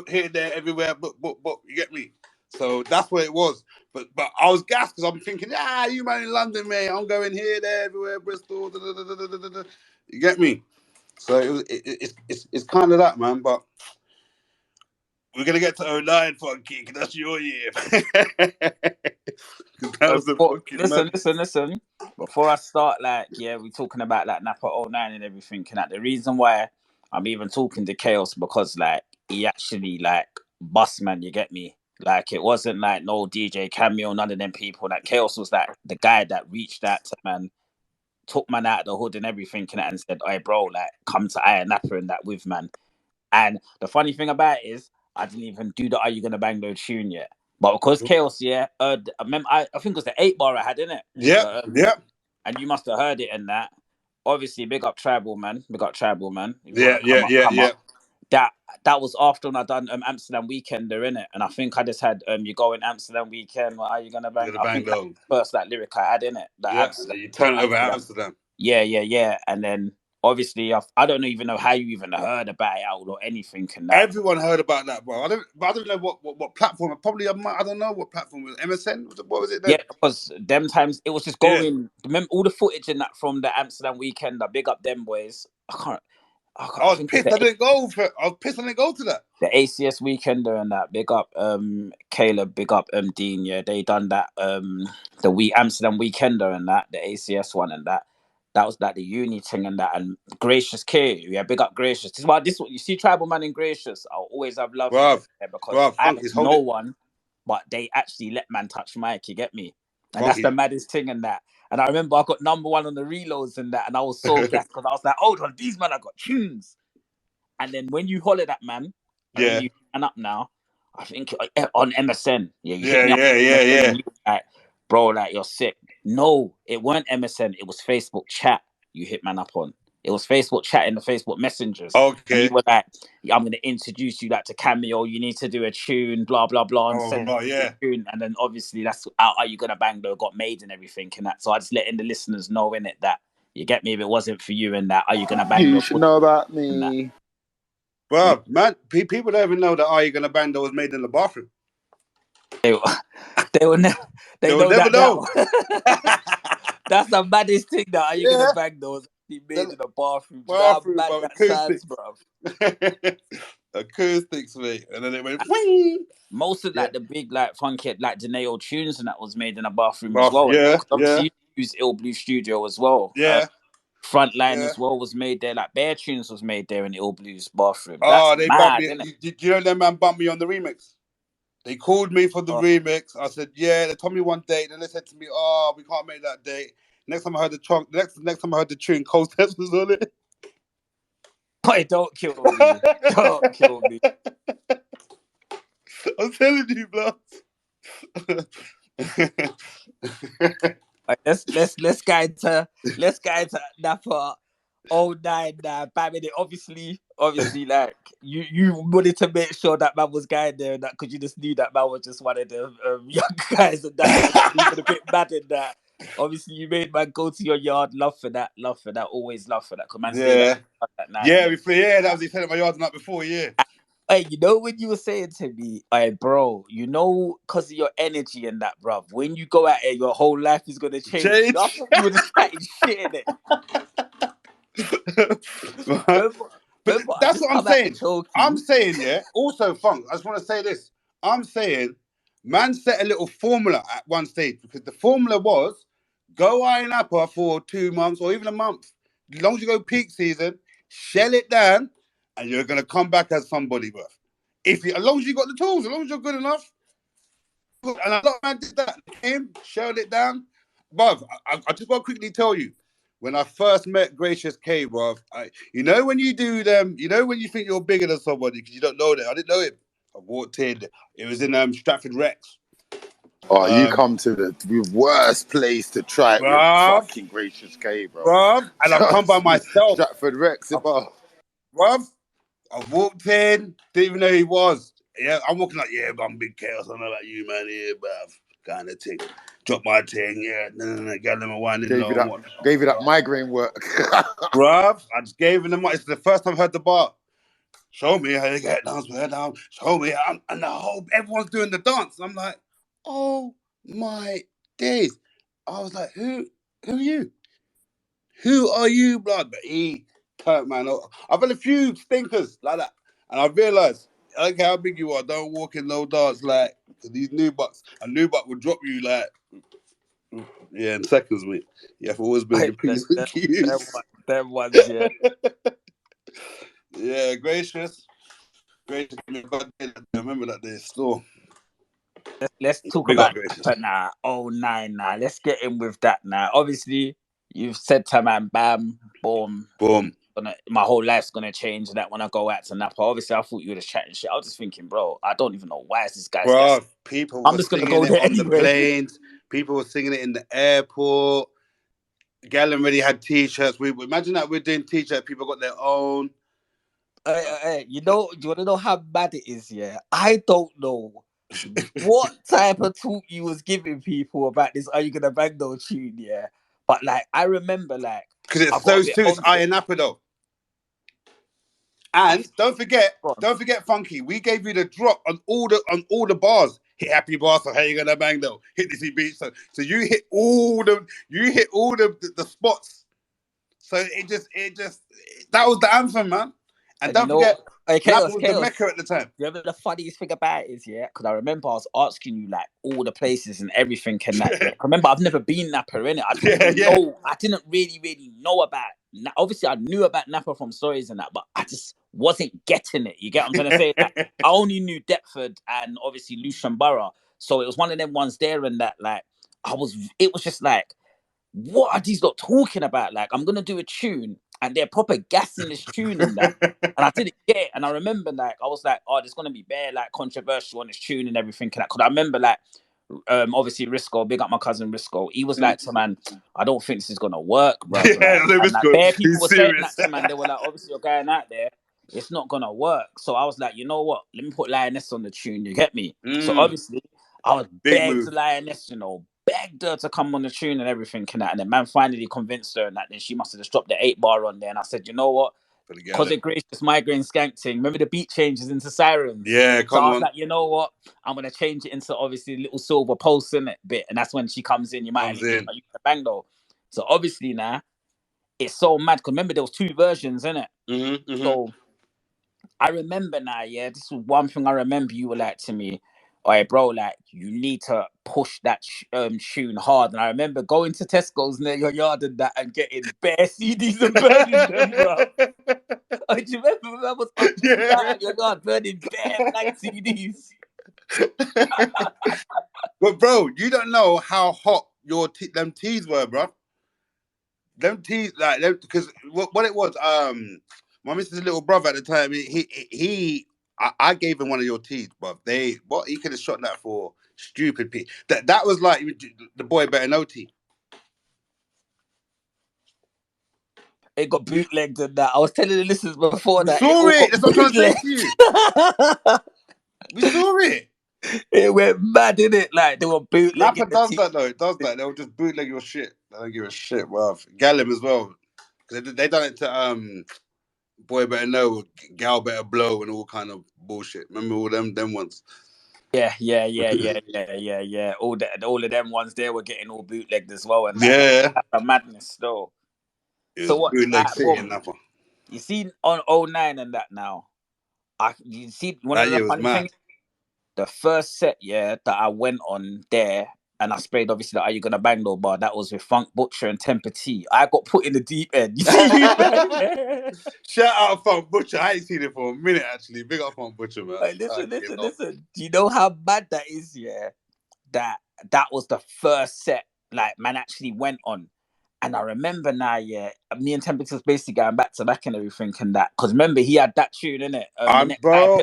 here, there, everywhere, but, you get me? So that's what it was. But I was gassed because I'm thinking, you man in London, mate. I'm going here, there, everywhere, Bristol. You get me? So it's kind of that, man. But we're gonna get to 09 funky. That's your year. That was the fucking listen. Before I start, we're talking about Napa 09 and everything. And that the reason why I'm even talking to Chaos because he actually bust, man. You get me? It wasn't no DJ Cameo, none of them people. Chaos was the guy that reached out to man, took man out of the hood and everything and said, "Hey, bro, come to Iron Napa and that with man." And the funny thing about it is, I didn't even do the "Are You Gonna Bang No" tune yet. But because Chaos, I remember, I think it was the 8-bar I had in it. Yeah. And you must have heard it in that. Obviously, big up Tribal Man. Yeah. That was after when I done Amsterdam Weekender in it, and I think I just had You Going Amsterdam Weekend. Are you gonna bang? I think that was the first lyric I had in it. Amsterdam. You turn it over Amsterdam. Yeah. And then obviously I don't even know how you even heard about it out or anything. And that. Everyone heard about that, bro. I don't know what platform. Probably I don't know what platform was. MSN. What was it then? Yeah, because them times it was just going. Yeah. Remember all the footage in that from the Amsterdam Weekend. I big up them boys. I was pissed I didn't go to that. The ACS Weekender and that. Big up Caleb, big up Dean. Yeah, they done that the Amsterdam Weekender and that, the ACS one and that. That was the uni thing and that, and Gracious K. Yeah, big up Gracious. This is what you see Tribal Man and Gracious. I'll always have love for them because I have no one, but they actually let man touch mic, you get me? And that's the maddest thing and that. And I remember I got number 1 on the reloads and that, and I was so gassed because I was like, hold on, these man, I got tunes. And then when you hollered at man, and you stand up now, I think on MSN, you hit me up. Yeah. You were bro, you're sick. No, it weren't MSN, it was Facebook chat you hit man up on. It was Facebook chat in the Facebook messengers. Okay. And you were I'm going to introduce you to Cameo. You need to do a tune, blah, blah, blah. And send a tune. And then obviously that's how Are You Gonna Bang Though got made and everything and that. So I just letting the listeners know in it that, you get me, if it wasn't for you and that, Are You Gonna Bang Though? You should know about me. Bro, man, people don't even know that Are You Gonna Bang Though was made in the bathroom. They will never know. That's the maddest thing that Are You Gonna Bang Though was made in the bathroom. Acoustics, mate. And then it went wing. Most of the big funky Janeo tunes and that was made in a bathroom as well. Yeah. You use Ill Blue Studio as well. Yeah. Frontline as well was made there. Bare Tunes was made there in Ill Blue's bathroom. They bumped me. Did you know that man bumped me on the remix? They called me for the remix. I said, yeah. They told me one date. Then they said to me, we can't make that date. Next time I heard the next time I heard the tune, Cold Steps was on it. Hey, don't kill me. Don't kill me. I'm telling you, blood. Let's get into Napa 09 now. Obviously, you wanted to make sure that man was going there and that because you just knew that man was just one of the young guys and that even a bit mad in that. Obviously, you made man go to your yard. Love for that. Always love for that. That that was he said at my yard the night before. Yeah. Hey, you know when you were saying to me, hey, bro, you know, because of your energy and that, bruv, when you go out here, your whole life is going to change. I thought you were just chatting shit in it. But that's what I'm saying. I'm saying, also, Funk, I just want to say this. I'm saying, man set a little formula at one stage because the formula was go Iron Apple for 2 months or even a month. As long as you go peak season, shell it down, and you're going to come back as somebody, bruv. As long as you got the tools, as long as you're good enough. And a lot of man did that. Came, shelled it down. Bruv, I just want to quickly tell you, when I first met Gracious K, bruv, you know when you do them, you know when you think you're bigger than somebody because you don't know them. I didn't know him. I walked in. It was in Stratford Rex. Oh, you come to the worst place to try it with fucking Gracious K, bro. Bruv, and I've come by myself. Stratford Rex, bruv. I walked in, didn't even know who he was. Yeah, I'm walking like, I'm Big Chaos. I don't know about you, man. Yeah, bruv. Kind of thing. Drop my thing, no. Get them a wine. Gave you that migraine work. Bruv, I just gave him the mic. It's the first time I heard the bar. show me how you get down, swear down. Show me, and everyone's doing the dance. I'm like, oh my days! I was like, who are you? Who are you, blood? But he turned, man. I've had a few stinkers like that, and I realised, I don't care how big you are, don't walk in no dance like these new bucks. A new buck will drop you like, yeah, in seconds, mate. You have to always build your P's and Q's. Them ones, yeah. Yeah, gracious. Gracious, remember that day still. Let's talk about that now. Oh, nine now. Let's get in with that now. Obviously, you've said to man, bam, boom. My whole life's gonna change. That when I go out to Napa, obviously, I thought you were just chatting shit. I was just thinking, bro, I don't even know why is this guy. Bro, people were singing it on the planes. People were singing it in the airport. Gallon already had t-shirts. We imagine that we're doing t-shirts. People got their own. You know, do you want to know how bad it is? Yeah, I don't know what type of talk you was giving people about this. Are you gonna bang no tune? Yeah, but like I remember, like because it so suits Iron Napa though. And don't forget, Funky. We gave you the drop on all the bars. Hit happy bars, so how you gonna bang though? Hit this beat, so you hit all the spots. So it just that was the anthem, man. And don't forget, Napa was the Mecca at the time. You know the funniest thing about it is, yeah, because I remember I was asking you like all the places and everything and that. Yeah. Remember, I've never been Napa in it. I didn't really know about. Obviously, I knew about Napa from stories and that, but I just wasn't getting it. You get what I'm trying to say? Like, I only knew Deptford and obviously Lewisham Borough, so it was one of them ones there and that. Like, it was just like, what are these lot talking about? Like, I'm gonna do a tune and they're proper gassing this tune and that. And I didn't get it. And I remember like I was like, oh, there's gonna be bare like controversial on this tune and everything. Because I remember like obviously Risco, big up my cousin Risco. He was like, man, I don't think this is gonna work, bro. Yeah, like, bare people were saying that to man. They were like, obviously you're going out there, it's not gonna work. So I was like, you know what? Let me put Lioness on the tune. You get me? So obviously I was begged Lioness, begged her to come on the tune and everything and that. And then man finally convinced her and that. Then she must have just dropped the 8 bar on there. And I said, you know what? Because it gracious migraine skank thing. Remember the beat changes into sirens? Yeah, so I was like, you know what? I'm gonna change it into obviously little silver pulse in it bit. And that's when she comes in. You might have bang though. So obviously now it's so mad. Because remember there was 2 versions, innit? So I remember now, yeah, this was one thing I remember you were like to me, all right, bro, like, you need to push that tune hard. And I remember going to Tesco's near your yard and that and getting bare CDs and burning them, bro. Do you remember I was at your yard burning bare blank CDs? But, bro, you don't know how hot them teas were, bro. Them teas, like, because what it was, my missus' little brother at the time, I gave him one of your teas, but he could have shot that for stupid pee. That was like the boy better know tea. It got bootlegged and that. I was telling the listeners before that. We saw it. That's what I'm trying to say to you. We saw it. It went mad, innit? Like, they were bootlegging. Napa does that, though. It does that. They'll just bootleg your shit. They don't give a shit, bruv. Gallum as well. They done it to Boy Better Know, Gal Better Blow, and all kind of bullshit. Remember all them ones? Yeah. All of them ones there were getting all bootlegged as well, and that's a madness though. So what? Bootleg city in Napa. You see on 09 and that now. You see one of the funny things. The first set, that I went on there. And I sprayed obviously the Are You Gonna Bang No bar. That was with Funk Butcher and Temper T. I got put in the deep end. You see? Shout out Funk Butcher. I ain't seen it for a minute actually. Big up Funk Butcher, man. Like, listen. Do you know how bad that is? Yeah, that was the first set. Like, man actually went on. And I remember now, me and Temper T was basically going back to back and everything and that. Because remember he had that tune in it. Bro,